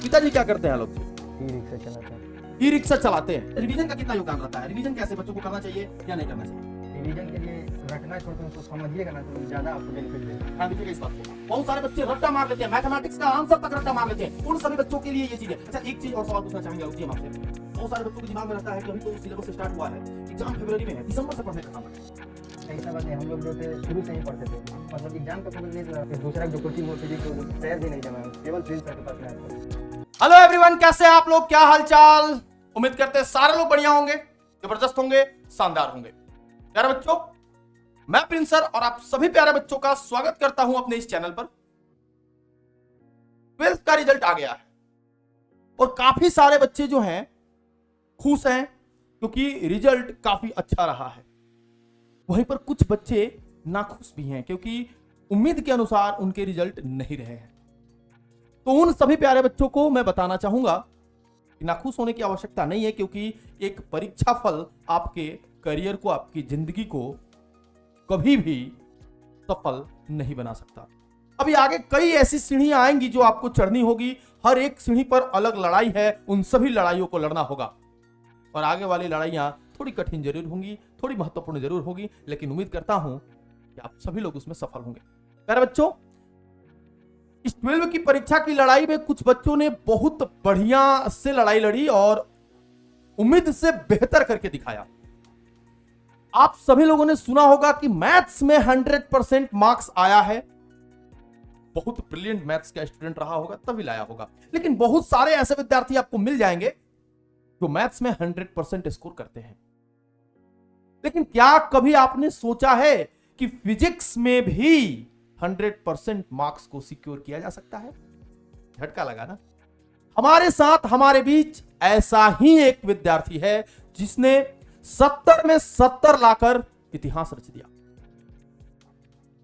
पिताजी क्या करते हैं लोग? ई रिक्शा चलाता है। ई रिक्शा चलाते हैं। रिवीजन का कितना योगदान रहता है? रिवीजन कैसे बच्चों को करना चाहिए या नहीं करना चाहिए? रिवीजन के लिए रटना छोड़ के उसको समझिएगा ना तो ज्यादा आपको बेनिफिट देगा। ध्यान दीजिएगा इस बात को। बहुत सारे बच्चे रट्टा मार लेते हैं, मैथमेटिक्स का आंसर तक रट्टा मार लेते हैं। उन सभी बच्चों के लिए ये चीज है। अच्छा, एक चीज और सवाल पूछना चाहेंगे आपसे। बहुत सारे बच्चों के दिमाग में रहता है कि अभी तो सिलेबस स्टार्ट हुआ है, एग्जाम फरवरी में है, दिसंबर से पढ़ने का काम है। ऐसा बात नहीं, हम लोग जो थे शुरू से ही पढ़ते थे, मतलब एग्जाम का खबर नहीं था। फिर दूसरा जो कोचिंग होती थी तो तैयार भी नहीं जमा, केवल प्रिंस सर के पास में आता। हेलो एवरीवन, कैसे हैं आप लोग? क्या हालचाल? उम्मीद करते हैं सारे लोग बढ़िया होंगे, जबरदस्त होंगे, शानदार होंगे। प्यारे बच्चों, मैं प्रिंस सर और आप सभी प्यारे बच्चों का स्वागत करता हूं अपने इस चैनल पर। 12th का रिजल्ट आ गया है और काफी सारे बच्चे जो हैं खुश हैं क्योंकि रिजल्ट काफी अच्छा रहा है। वहीं पर कुछ बच्चे नाखुश भी हैं क्योंकि उम्मीद के अनुसार उनके रिजल्ट नहीं रहे हैं। तो उन सभी प्यारे बच्चों को मैं बताना चाहूंगा कि नाखुश होने की आवश्यकता नहीं है, क्योंकि एक परीक्षा फल आपके करियर को, आपकी जिंदगी को कभी भी सफल नहीं बना सकता। अभी आगे कई ऐसी सीढ़ियां आएंगी जो आपको चढ़नी होगी। हर एक सीढ़ी पर अलग लड़ाई है, उन सभी लड़ाइयों को लड़ना होगा और आगे वाली लड़ाइयां थोड़ी कठिन जरूर होंगी, थोड़ी महत्वपूर्ण जरूर होगी, लेकिन उम्मीद करता हूं कि आप सभी लोग उसमें सफल होंगे। प्यारे बच्चों, इस 12th की परीक्षा की लड़ाई में कुछ बच्चों ने बहुत बढ़िया से लड़ाई लड़ी और उम्मीद से बेहतर करके दिखाया। आप सभी लोगों ने सुना होगा कि मैथ्स में 100% मार्क्स आया है। बहुत ब्रिलियंट मैथ्स का स्टूडेंट रहा होगा तभी लाया होगा, लेकिन बहुत सारे ऐसे विद्यार्थी आपको मिल जाएंगे जो मैथ्स में 100% स्कोर करते हैं। लेकिन क्या कभी आपने सोचा है कि फिजिक्स में भी 100% मार्क्स को सिक्योर किया जा सकता है? झटका लगा ना? हमारे साथ, हमारे बीच ऐसा ही एक विद्यार्थी है जिसने 70 में 70 लाकर इतिहास रच दिया।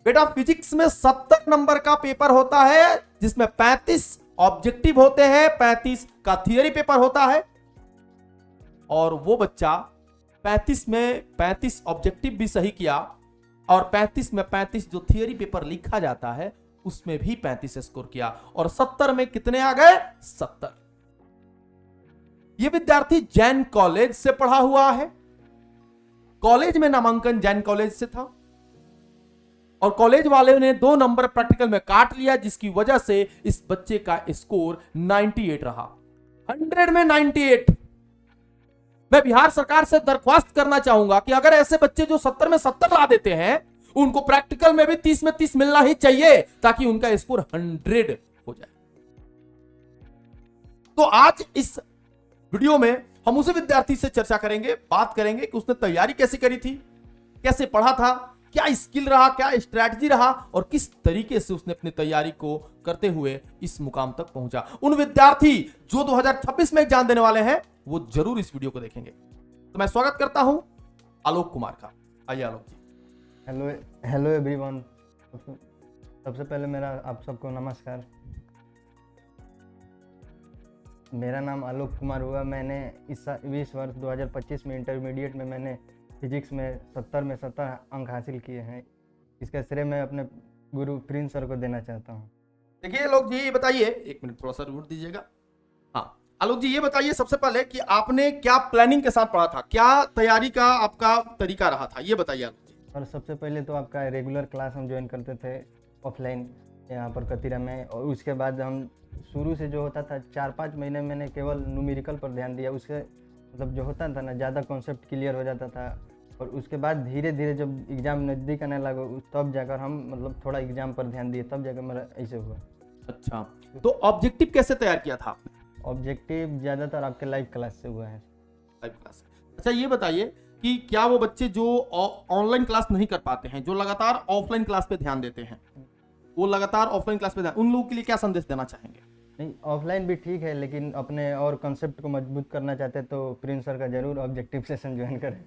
बेटा, फिजिक्स में 70 नंबर का पेपर होता है जिसमें 35 ऑब्जेक्टिव होते हैं, 35 का थियरी पेपर होता है और वो बच्चा 35 में 35 ऑब्जेक्टिव भी सही किया और 35 में 35 जो थियरी पेपर लिखा जाता है उसमें भी 35 स्कोर किया और 70 में कितने आ गए? 70। ये विद्यार्थी जैन कॉलेज से पढ़ा हुआ है। कॉलेज में नामांकन जैन कॉलेज से था और कॉलेज वाले ने 2 नंबर प्रैक्टिकल में काट लिया, जिसकी वजह से इस बच्चे का स्कोर 98 रहा। 100 में 98। मैं बिहार सरकार से दरख्वास्त करना चाहूंगा कि अगर ऐसे बच्चे जो 70 में 70 ला देते हैं, उनको प्रैक्टिकल में भी 30 में 30 मिलना ही चाहिए ताकि उनका स्कोर 100 हो जाए। तो आज इस वीडियो में हम उसी विद्यार्थी से चर्चा करेंगे, बात करेंगे कि उसने तैयारी कैसे करी थी, कैसे पढ़ा था, क्या स्किल रहा, क्या स्ट्रैटेजी रहा और किस तरीके से उसने अपनी तैयारी को करते हुए इस मुकाम तक पहुंचा। उन विद्यार्थी जो 2026 में एग्जाम देने वाले हैं वो जरूर इस वीडियो को देखेंगे। तो मैं स्वागत करता हूं आलोक कुमार का। आइए आलोक जी। Hello everyone. सबसे पहले मेरा आप सबको नमस्कार। मेरा नाम आलोक कुमार हुआ। मैंने इस वर्ष 2025 में इंटरमीडिएट में मैंने फिजिक्स में 70 में 70 अंक हासिल किए हैं। इसका श्रेय मैं अपने गुरु प्रिंस सर को देना चाहता हूँ। देखिए आलोक जी, ये बताइए, एक मिनट थोड़ा सा रूट दीजिएगा। हाँ आलोक जी, ये बताइए सबसे पहले कि आपने क्या प्लानिंग के साथ पढ़ा था, क्या तैयारी का आपका तरीका रहा था, ये बताइए आलोक जी। और सबसे पहले तो आपका रेगुलर क्लास हम ज्वाइन करते थे ऑफलाइन यहाँ पर कतीरा में, और उसके बाद हम शुरू से जो होता था 4-5 महीने मैंने केवल न्यूमेरिकल पर ध्यान दिया। उसके मतलब जो होता था ना, ज़्यादा कॉन्सेप्ट क्लियर हो जाता था और उसके बाद धीरे धीरे जब एग्ज़ाम नज़दीक आने लगा तब जाकर हम मतलब थोड़ा एग्ज़ाम पर ध्यान दिए, तब जाकर मेरा ऐसे हुआ। अच्छा, तो ऑब्जेक्टिव कैसे तैयार किया था आपने? ऑब्जेक्टिव ज़्यादातर आपके लाइव क्लास से हुआ है। Live class. अच्छा, ये बताइए कि क्या वो बच्चे जो ऑनलाइन क्लास नहीं कर पाते हैं, जो लगातार ऑफलाइन क्लास पे ध्यान देते हैं, वो लगातार ऑफलाइन क्लास पे ध्यान, उन लोगों के लिए क्या संदेश देना चाहेंगे? नहीं, ऑफलाइन भी ठीक है, लेकिन अपने और कॉन्सेप्ट को मजबूत करना चाहते हैं तो प्रिंस सर का जरूर ऑब्जेक्टिव सेशन ज्वाइन करें।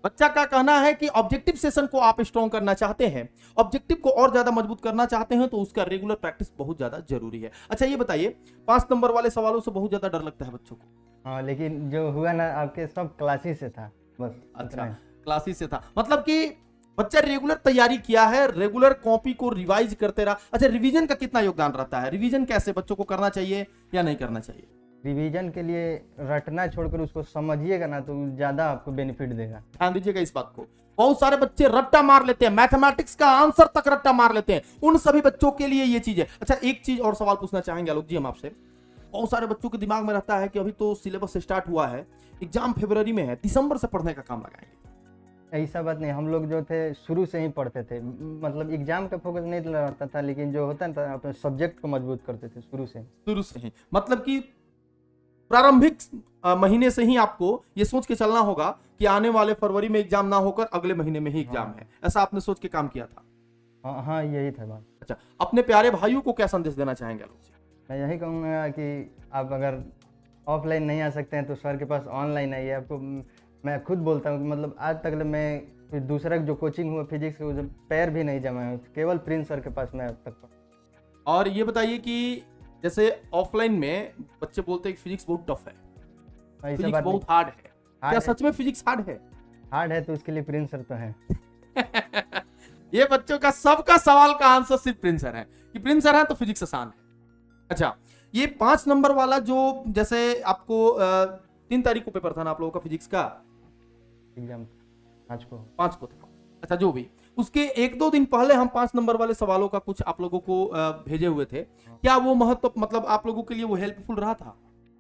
बच्चा का कहना है कि ऑब्जेक्टिव सेशन को आप स्ट्रॉन्ग करना चाहते हैं, ऑब्जेक्टिव को और ज्यादा मजबूत करना चाहते हैं, तो उसका रेगुलर प्रैक्टिस बहुत ज्यादा जरूरी है। अच्छा, ये बताइए, 5 नंबर वाले सवालों से बहुत ज्यादा डर लगता है बच्चों को। हाँ, लेकिन जो हुआ ना आपके सब क्लासेस से था बस। अच्छा, क्लासेस से था, मतलब कि बच्चा रेगुलर तैयारी किया है, रेगुलर कॉपी को रिवाइज करते रहा। अच्छा, रिवीजन का कितना योगदान रहता है? रिवीजन कैसे बच्चों को करना चाहिए या नहीं करना चाहिए? रिवीजन के लिए रटना छोड़कर उसको समझिएगा ना तो ज्यादा आपको बेनिफिट देगा। ध्यान दीजिएगा इस बात को। बहुत सारे बच्चे रट्टा मार लेते हैं, मैथमेटिक्स का आंसर तक रट्टा मार लेते हैं। उन सभी बच्चों के लिए ये चीज है। अच्छा, एक चीज और सवाल पूछना चाहेंगे आलोक जी हम आपसे। बहुत सारे बच्चों के दिमाग में रहता है कि अभी तो सिलेबस स्टार्ट हुआ है, एग्जाम फरवरी में है, दिसंबर से पढ़ने का काम लगाएंगे। ऐसा बात नहीं, हम लोग जो थे शुरू से ही पढ़ते थे, मतलब एग्जाम का फोकस नहीं रहता था, लेकिन जो होता था अपने सब्जेक्ट को मजबूत करते थे शुरू से ही। मतलब कि प्रारंभिक महीने से ही आपको ये सोच के चलना होगा कि आने वाले फरवरी में एग्जाम ना होकर अगले महीने में ही एग्जाम है, ऐसा आपने सोच के काम किया था? हाँ, यही था बात। अच्छा, अपने प्यारे भाइयों को क्या संदेश देना चाहेंगे आलोक जी? मैं यही कहूँगा कि आप अगर ऑफलाइन नहीं आ सकते हैं तो सर के पास ऑनलाइन आइए। आपको मैं खुद बोलता हूँ कि मतलब आज तक मैं फिर दूसरा जो कोचिंग हुआ फिजिक्स के पैर भी नहीं जमा है, केवल प्रिंस सर के पास मैं अब तक पढ़ा। और ये बताइए कि जैसे ऑफलाइन में बच्चे बोलते हैं कि फिजिक्स बहुत टफ है, फिजिक्स बहुत हार्ड है, क्या सच में फिजिक्स हार्ड है? हार्ड है तो उसके लिए प्रिंस सर तो है। ये बच्चों का सबका सवाल का आंसर सिर्फ प्रिंस सर है कि प्रिंस सर है तो फिजिक्स आसान है। अच्छा, ये 5 नंबर वाला जो जैसे आपको 3 तारीख को पेपर था ना आप लोगों का फिजिक्स का एग्जाम, 5 को था। अच्छा, जो भी उसके 1-2 दिन पहले हम 5 नंबर वाले सवालों का कुछ आप लोगों को भेजे हुए थे। क्या वो महत्व मतलब आप लोगों के लिए वो हेल्पफुल रहा था?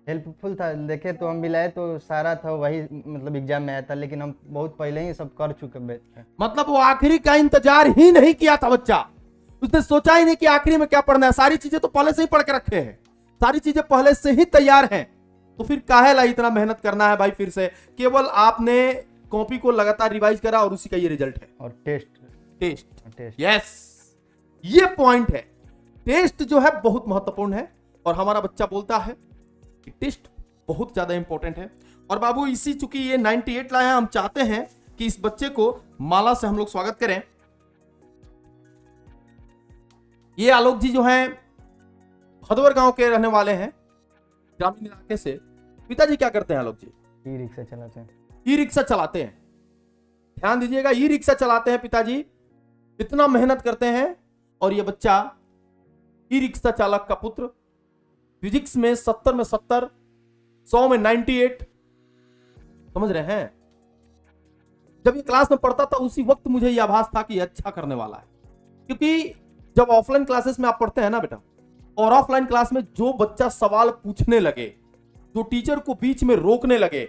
हेल्पफुल था। देखे तो हम मिलाए तो सारा था वही, मतलब एग्जाम में आया था, लेकिन हम बहुत पहले ही सब कर चुके थे। मतलब वो आखिरी का इंतजार ही नहीं किया था बच्चा, उसने सोचा ही नहीं कि आखिरी में क्या पढ़ना है। सारी चीजें तो पहले से ही पढ़ के रखे हैं, सारी चीजें पहले से ही तैयार हैं, तो फिर काहे ला इतना मेहनत करना है भाई? फिर से केवल आपने कॉपी को लगातार रिवाइज करा और उसी का ये रिजल्ट है। और टेस्ट यस, ये पॉइंट है। टेस्ट जो है बहुत महत्वपूर्ण है और हमारा बच्चा बोलता है कि टेस्ट बहुत ज्यादा इंपॉर्टेंट है। और बाबू इसी चूंकि ये 98 लाए हैं, हम चाहते हैं कि इस बच्चे को माला से हम लोग स्वागत करें। ये आलोक जी जो हैं भदवर गांव के रहने वाले हैं, ग्रामीण इलाके से। पिताजी क्या करते हैं आलोक जी? ई रिक्शा चलाते हैं। ई रिक्शा चलाते हैं, ध्यान दीजिएगा, ई रिक्शा चलाते हैं पिताजी, इतना मेहनत करते हैं। और ये बच्चा ई रिक्शा चालक का पुत्र, फिजिक्स में 70 में 70, 100 में 98, समझ रहे हैं? जब ये क्लास में पढ़ता था उसी वक्त मुझे यह आभास था कि ये अच्छा करने वाला है, क्योंकि जब ऑफलाइन क्लासेस में आप पढ़ते हैं ना बेटा, और ऑफलाइन क्लास में जो बच्चा सवाल पूछने लगे, जो टीचर को बीच में रोकने लगे,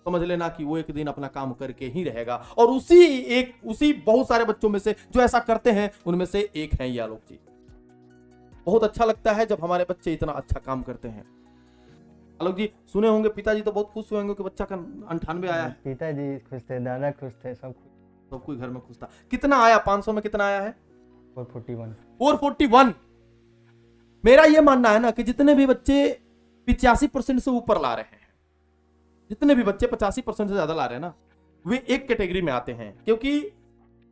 समझ लेना कि वो एक दिन अपना काम करके ही रहेगा। और उसी बहुत सारे बच्चों में से जो ऐसा करते हैं उनमें से एक है ये आलोक जी। बहुत अच्छा लगता है जब हमारे बच्चे इतना अच्छा काम करते हैं। आलोक जी सुने होंगे, पिताजी तो बहुत खुश हुए होंगे कि बच्चा का 98 आया है। पिताजी खुश थे, दादा खुश थे, सब कोई घर में खुश था। कितना आया? 500 में कितना आया है? 441। मेरा यह मानना है ना कि जितने भी बच्चे 85% से ऊपर ला रहे हैं, जितने भी बच्चे 85% से ज्यादा ला रहे हैं ना, वे एक कैटेगरी में आते हैं। क्योंकि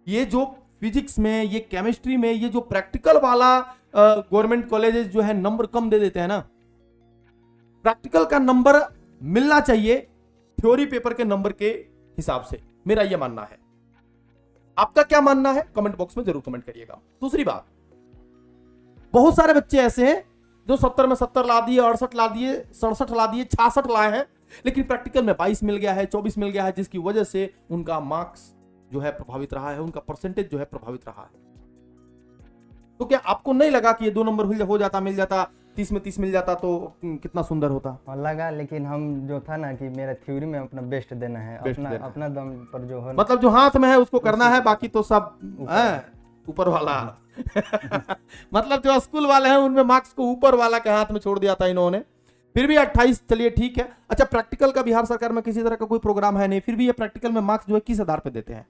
ये जो फिजिक्स में, ये केमिस्ट्री में, ये जो प्रैक्टिकल वाला गवर्नमेंट कॉलेजेस जो है नंबर कम दे देते हैं ना, प्रैक्टिकल का नंबर मिलना चाहिए थ्योरी पेपर के नंबर के हिसाब से, मेरा यह मानना है। आपका क्या मानना है कमेंट बॉक्स में जरूर कमेंट करिएगा। दूसरी बात, बहुत सारे बच्चे ऐसे हैं जो 70 में 70 ला दिए, 68 ला दिए, 67 ला दिए, 66 लाए हैं, लेकिन प्रैक्टिकल में 22 मिल गया है, 24 मिल गया है, जिसकी वजह से उनका मार्क्स जो है प्रभावित रहा है, उनका परसेंटेज जो है प्रभावित रहा है। तो क्या आपको नहीं लगा कि ये 2 नंबर हो जाता, मिल जाता, 30 में 30 मिल जाता तो कितना सुंदर होता? लगा, लेकिन हम जो था ना कि मेरा थ्योरी में अपना बेस्ट देना है, अपना दम पर जो है, मतलब जो हाथ में है उसको करना है, बाकी तो सब ऊपर वाला। मतलब जो स्कूल वाले हैं उनमें मार्क्स को ऊपर वाला के हाथ में छोड़ दिया था इन्होंने। फिर भी 28, चलिए ठीक है। अच्छा, प्रैक्टिकल का बिहार सरकार में किसी तरह का कोई प्रोग्राम है नहीं, फिर भी ये प्रैक्टिकल में मार्क्स जो है किस आधार पे देते हैं?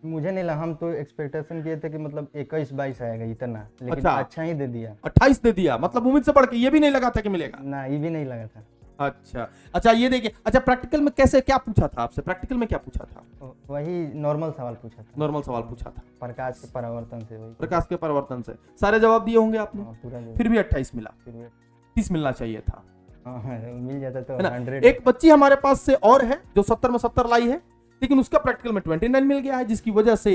मुझे नहीं लगा, हम तो एक्सपेक्टेशन किए थे कि मतलब 21-22 आएगा इतना, लेकिन अच्छा ही दे दिया, 28 दे दिया। मतलब उम्मीद से बढ़ के ये भी नहीं लगा था कि मिलेगा ना, ये भी नहीं लगा था। अच्छा ये देखिए। अच्छा, प्रैक्टिकल में कैसे क्या पूछा था आपसे? प्रैक्टिकल में क्या पूछा था? वही नॉर्मल सवाल पूछा था। नॉर्मल सवाल पूछा था, प्रकाश के परावर्तन से। वही प्रकाश के परावर्तन से सारे जवाब दिए होंगे आपने? पूरा। फिर भी 28 मिला, 30 मिलना चाहिए था। मिल जाता तो 100। एक बच्ची हमारे पास से और है जो 70 में 70 लाई है, लेकिन उसका प्रैक्टिकल में 29 मिल गया है, जिसकी वजह से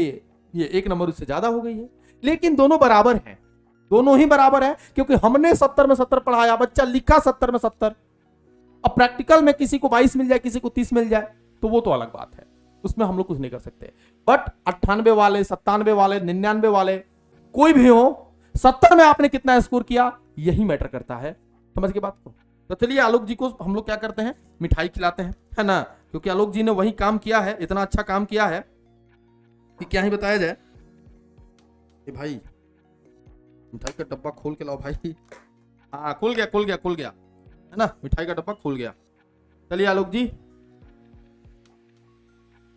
ये 1 नंबर उससे ज्यादा हो गई है। लेकिन दोनों बराबर हैं, दोनों ही बराबर है, क्योंकि हमने 70 में 70 पढ़ाया, बच्चा लिखा 70 में 70। अब प्रैक्टिकल में किसी को 22 मिल जाए, किसी को 30 मिल जाए, तो वो तो अलग बात है, उसमें हम लोग कुछ नहीं कर सकते। बट 98 वाले, 97 वाले, 99 वाले, कोई भी हो, 70 में आपने कितना स्कोर किया, यही मैटर करता है। समझ के बात को? तो चलिए आलोक जी को हम लोग क्या करते हैं, मिठाई खिलाते हैं, है ना, क्योंकि आलोक जी ने वही काम किया है, इतना अच्छा काम किया है कि क्या ही बताया जाए। ए भाई, मिठाई का डब्बा खोल के लाओ भाई। हाँ, खुल गया, खुल गया, खुल गया, है ना, मिठाई का डब्बा खुल गया। चलिए आलोक जी,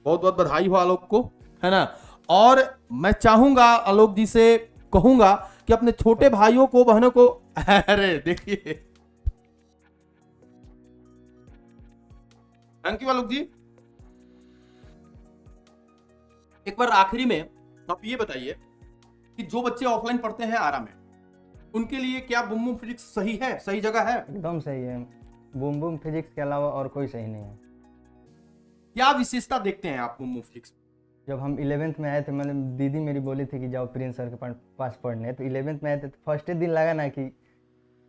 बहुत बहुत बधाई हो आलोक को, है ना। और मैं चाहूंगा आलोक जी से कहूंगा कि अपने छोटे भाइयों को, बहनों को, अरे देखिए, थैंक यू आलोक जी। एक बार आखिरी में आप ये बताइए कि जो बच्चे ऑफलाइन पढ़ते हैं आरा में, उनके लिए क्या बूम बूम फिजिक्स सही है, सही जगह है? एकदम सही है। बूम बूम फिजिक्स के अलावा और कोई सही नहीं है। क्या विशेषता देखते हैं आप बूम बूम फिजिक्स में? जब हम 11th में आए थे, मैंने दीदी मेरी बोली थी कि जाओ प्रिंस सर के पास पढ़ने, तो 11th में आए थे, तो फर्स्ट दिन लगा ना कि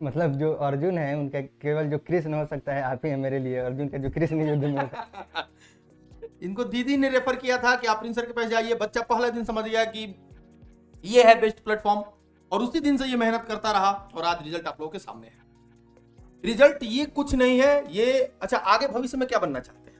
मतलब जो अर्जुन है उनका केवल जो कृष्ण हो सकता है आप ही है मेरे लिए, अर्जुन का जो कृष्ण युद्ध में होता। इनको दीदी ने रेफर किया था कि आप प्रिंस सर के पास जाइए, बच्चा पहला दिन समझ गया कि ये है बेस्ट प्लेटफॉर्म, और उसी दिन से ये मेहनत करता रहा, और आज रिजल्ट आप लोगों के सामने है। रिजल्ट ये कुछ नहीं है, ये अच्छा, आगे भविष्य में क्या बनना चाहते हैं?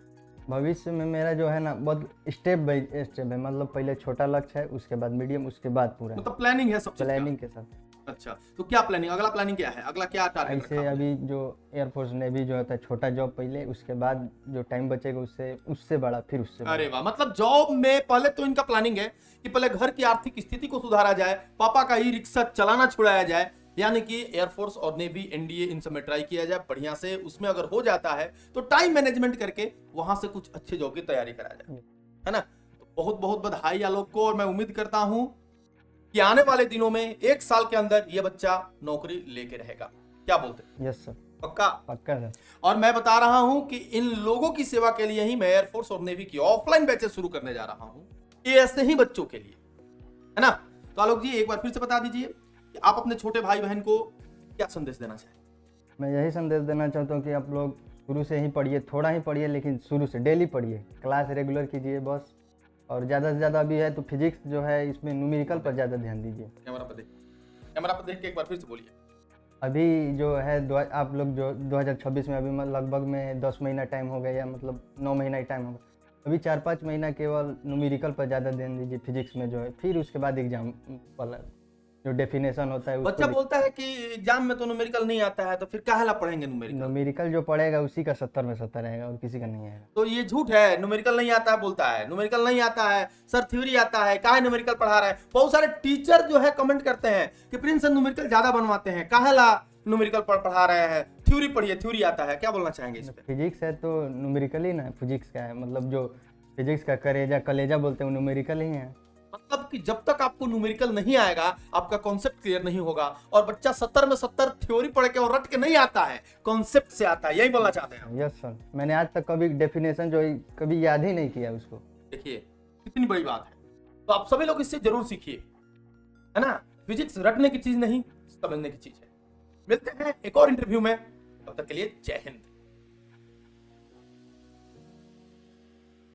भविष्य में मेरा जो है ना बहुत स्टेप बाय स्टेप है, मतलब पहले छोटा लक्ष्य है, उसके बाद मीडियम, उसके बाद पूरा मतलब प्लानिंग है सब चीज का? प्लानिंग के साथ। अच्छा, तो क्या प्लानिंग, अगला प्लानिंग क्या है, अगला क्या टारगेट ऐसे रखा? अभी जो एयरफोर्स नेवी जो होता है, छोटा जॉब पहले, उसके बाद जो टाइम बचेगा उससे उससे बड़ा, फिर उससे बड़ा। अरे वाह, मतलब जॉब में पहले तो इनका प्लानिंग है कि पहले घर की आर्थिक स्थिति को सुधारा जाए, पापा का ई रिक्शा चलाना छुड़ाया जाए, यानी कि एयरफोर्स और नेवी, एनडीए, इन सब में ट्राई किया जाए बढ़िया से। उसमें अगर हो जाता है तो टाइम मैनेजमेंट करके वहां से कुछ अच्छे जॉब की तैयारी करा जाए, है ना। तो बहुत बहुत बधाई आलोक को, और मैं उम्मीद करता हूं कि आने वाले दिनों में 1 साल के अंदर ये बच्चा नौकरी लेके रहेगा। क्या बोलते हैं? यस सर, पक्का? पक्का सर। और मैं बता रहा हूं कि इन लोगों की सेवा के लिए ही मैं एयरफोर्स और नेवी की ऑफलाइन बैचेस शुरू करने जा रहा हूं, ये ऐसे ही बच्चों के लिए, है ना। तो आलोक जी एक बार फिर से बता दीजिए कि आप अपने छोटे भाई बहन को क्या संदेश देना चाहें? मैं यही संदेश देना चाहता हूँ कि आप लोग शुरू से ही पढ़िए, थोड़ा ही पढ़िए, लेकिन शुरू से डेली पढ़िए, क्लास रेगुलर कीजिए बस। और ज़्यादा से ज़्यादा अभी है तो फिजिक्स जो है इसमें न्यूमेरिकल पर ज़्यादा ध्यान दीजिए। कैमरा पर देख के एक बार फिर से बोलिए। अभी जो है आप लोग जो 2026 में, अभी लगभग में 10 महीना टाइम हो गया, या मतलब 9 महीना ही टाइम होगा, अभी 4-5 महीना केवल न्यूमेरिकल पर ज़्यादा ध्यान दीजिए फिजिक्स में जो है, फिर उसके बाद एग्जाम वाला जो डेफिनेशन होता है बच्चा बोलता है कि एग्जाम में तो न्यूमेरिकल नहीं आता है, तो फिर काहे ला पढ़ेंगे न्यूमेरिकल? न्यूमेरिकल जो पढ़ेगा उसी का 70 में 70 रहेगा, और किसी का नहीं आएगा। तो ये झूठ है, न्यूमेरिकल नहीं आता है बोलता है, न्यूमेरिकल नहीं आता है सर, थ्योरी आता है, काहे न्यूमेरिकल पढ़ा रहे हैं। बहुत सारे टीचर जो है कमेंट करते हैं कि प्रिंस सर न्यूमेरिकल ज्यादा बनवाते हैं, काहे ला न्यूमेरिकल पढ़ा रहे हैं, थ्योरी पढ़िए, थ्योरी आता है। क्या बोलना चाहेंगे इस पे? फिजिक्स है तो न्यूमेरिकल ही ना, फिजिक्स का है, मतलब जो फिजिक्स का कलेजा बोलते हैं वो न्यूमेरिकल ही है। मतलब कि जब तक आपको न्यूमेरिकल नहीं आएगा, आपका कॉन्सेप्ट क्लियर नहीं होगा। और बच्चा 70 में 70 थ्योरी पढ़ के और रट के नहीं आता है, कॉन्सेप्ट से आता है, यही बोलना चाहते हैं? यस सर, मैंने आज तक कभी डेफिनेशन जो कभी याद ही नहीं किया उसको। देखिए कितनी बड़ी बात है, तो आप सभी लोग इससे जरूर सीखिए, है ना। फिजिक्स रटने की चीज नहीं, समझने की चीज है। मिलते हैं एक और इंटरव्यू में, तब तक के लिए जय हिंद।